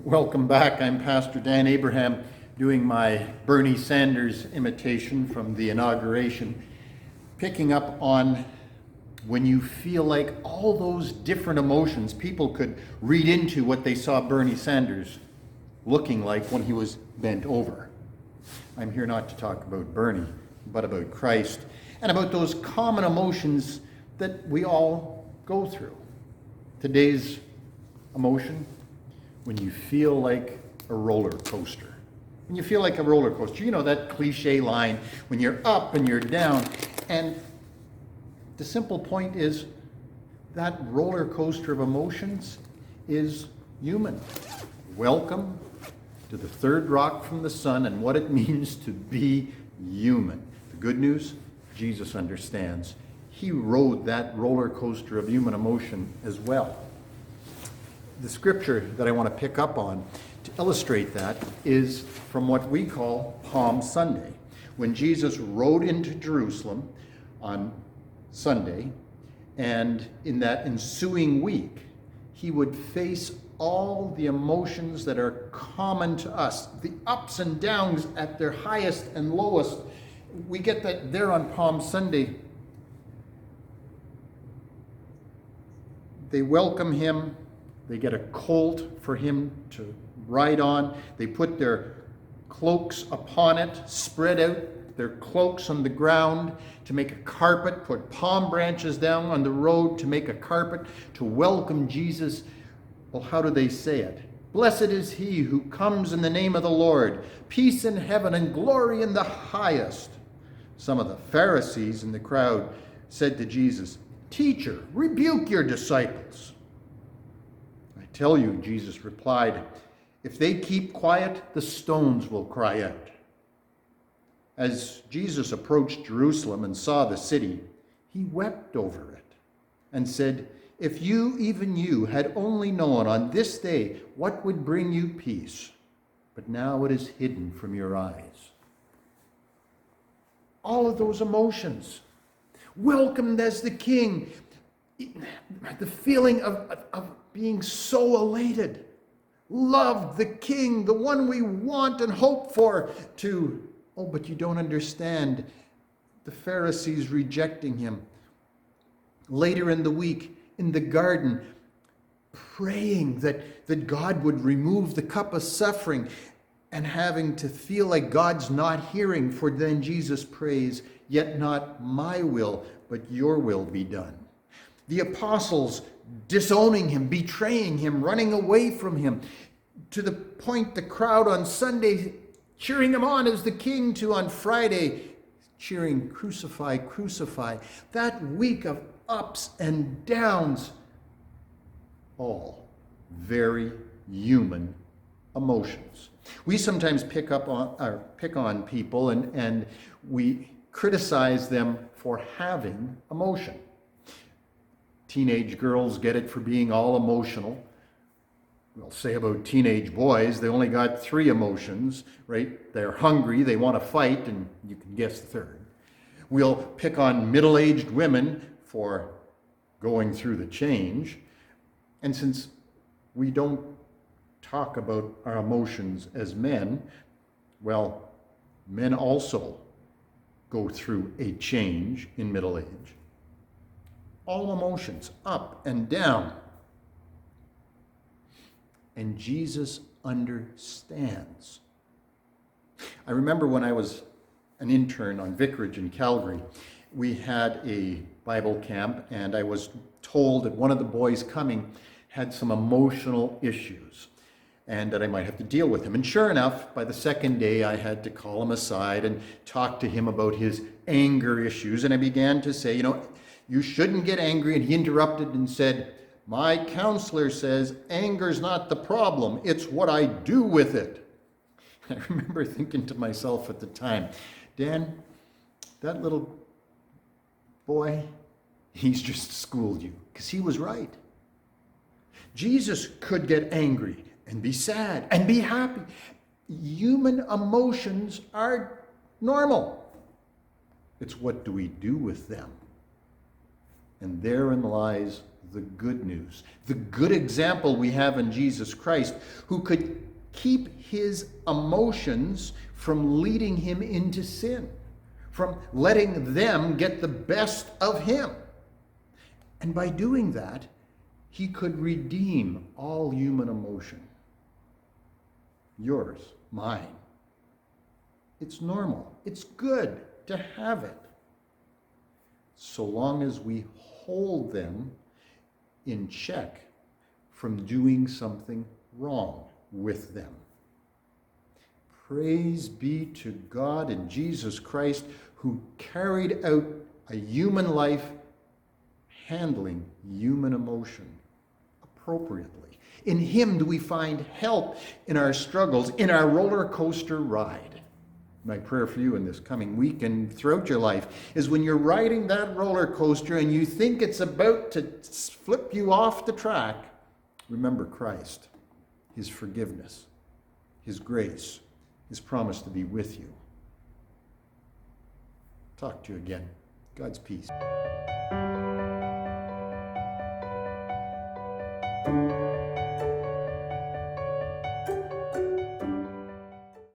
Welcome back. I'm Pastor Dan Abraham doing my Bernie Sanders imitation from the inauguration, picking up on when you feel like all those different emotions people could read into what they saw Bernie Sanders looking like when he was bent over. I'm here not to talk about Bernie, but about Christ and about those common emotions that we all go through. Today's emotion, when you feel like a roller coaster. When you feel like a roller coaster, you know that cliche line, when you're up and you're down. And the simple point is that roller coaster of emotions is human. Welcome to the third rock from the sun and what it means to be human. The good news, Jesus understands. He rode that roller coaster of human emotion as well. The scripture that I want to pick up on to illustrate that is from what we call Palm Sunday. When Jesus rode into Jerusalem on Sunday, and in that ensuing week, he would face all the emotions that are common to us, the ups and downs at their highest and lowest. We get that there on Palm Sunday. They welcome him. They get a colt for him to ride on. They put their cloaks upon it, spread out their cloaks on the ground to make a carpet, put palm branches down on the road to make a carpet to welcome Jesus. Well, how do they say it? Blessed is he who comes in the name of the Lord. Peace in heaven and glory in the highest. Some of the Pharisees in the crowd said to Jesus, "Teacher, rebuke your disciples." "Tell you," Jesus replied, "if they keep quiet, the stones will cry out." As Jesus approached Jerusalem and saw the city, he wept over it and said, "If you, even you, had only known on this day what would bring you peace, but now it is hidden from your eyes." All of those emotions, welcomed as the king, the feeling of being so elated, loved, the king, the one we want and hope for, to, oh, but you don't understand, the Pharisees rejecting him. Later in the week, in the garden, praying that God would remove the cup of suffering and having to feel like God's not hearing, for then Jesus prays, "Yet not my will, but your will be done." The apostles disowning him, betraying him, running away from him, to the point the crowd on Sunday cheering him on as the king, to on Friday cheering, "Crucify, crucify." That week of ups and downs, all very human emotions. We sometimes pick on people and we criticize them for having emotion. Teenage girls get it for being all emotional. We'll say about teenage boys, they only got 3 emotions, right? They're hungry, they want to fight, and you can guess the third. We'll pick on middle-aged women for going through the change. And since we don't talk about our emotions as men, well, men also go through a change in middle age. All emotions, up and down. And Jesus understands. I remember when I was an intern on Vicarage in Calgary, we had a Bible camp, and I was told that one of the boys coming had some emotional issues and that I might have to deal with him. And sure enough, by the second day, I had to call him aside and talk to him about his anger issues. And I began to say, you shouldn't get angry. And he interrupted and said, "My counselor says anger's not the problem, it's what I do with it." I remember thinking to myself at the time, Dan, that little boy, he's just schooled you, because he was right. Jesus could get angry and be sad and be happy. Human emotions are normal. It's what do we do with them? And therein lies the good news, the good example we have in Jesus Christ, who could keep his emotions from leading him into sin, from letting them get the best of him. And by doing that, he could redeem all human emotion. Yours, mine. It's normal. It's good to have it, so long as we hold them in check from doing something wrong with them. Praise be to God in Jesus Christ, who carried out a human life handling human emotion appropriately. In him do we find help in our struggles, in our roller coaster ride. My prayer for you in this coming week and throughout your life is when you're riding that roller coaster and you think it's about to flip you off the track, remember Christ, his forgiveness, his grace, his promise to be with you. Talk to you again. God's peace.